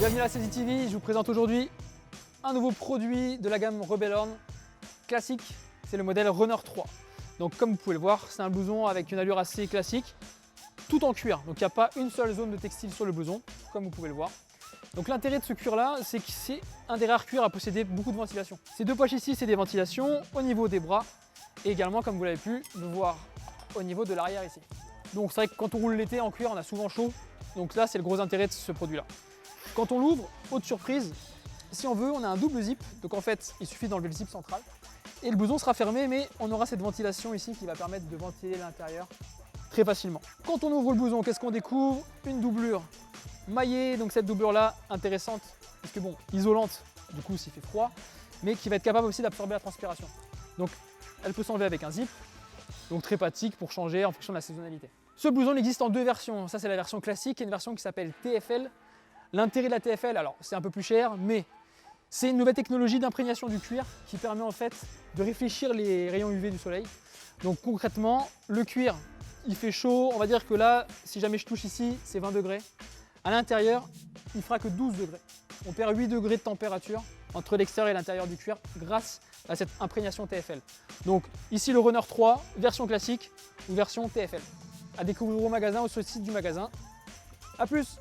Bienvenue à la CZ TV, je vous présente aujourd'hui un nouveau produit de la gamme Rebel Horn classique, c'est le modèle Runner 3. Donc comme vous pouvez le voir, c'est un blouson avec une allure assez classique, tout en cuir. Donc il n'y a pas une seule zone de textile sur le blouson, comme vous pouvez le voir. Donc l'intérêt de ce cuir là, c'est que c'est un des rares cuirs à posséder beaucoup de ventilation. Ces deux poches ici, c'est des ventilations au niveau des bras et également, comme vous l'avez pu le voir, au niveau de l'arrière ici. Donc c'est vrai que quand on roule l'été en cuir, on a souvent chaud. Donc là, c'est le gros intérêt de ce produit là. Quand on l'ouvre, haute surprise, si on veut, on a un double zip. Donc en fait, il suffit d'enlever le zip central. Et le blouson sera fermé, mais on aura cette ventilation ici qui va permettre de ventiler l'intérieur très facilement. Quand on ouvre le blouson, qu'est-ce qu'on découvre? Une doublure maillée. Donc cette doublure là, intéressante, parce que bon, isolante, du coup s'il fait froid, mais qui va être capable aussi d'absorber la transpiration. Donc elle peut s'enlever avec un zip. Donc très pratique pour changer en fonction de la saisonnalité. Ce blouson existe en deux versions. Ça c'est la version classique et une version qui s'appelle TFL. L'intérêt de la TFL, alors c'est un peu plus cher, mais c'est une nouvelle technologie d'imprégnation du cuir qui permet en fait de réfléchir les rayons UV du soleil. Donc concrètement, le cuir, il fait chaud, on va dire que là, si jamais je touche ici, c'est 20 degrés. À l'intérieur, il fera que 12 degrés. On perd 8 degrés de température entre l'extérieur et l'intérieur du cuir grâce à cette imprégnation TFL. Donc ici le Runner 3, version classique ou version TFL. À découvrir au magasin ou sur le site du magasin. A plus!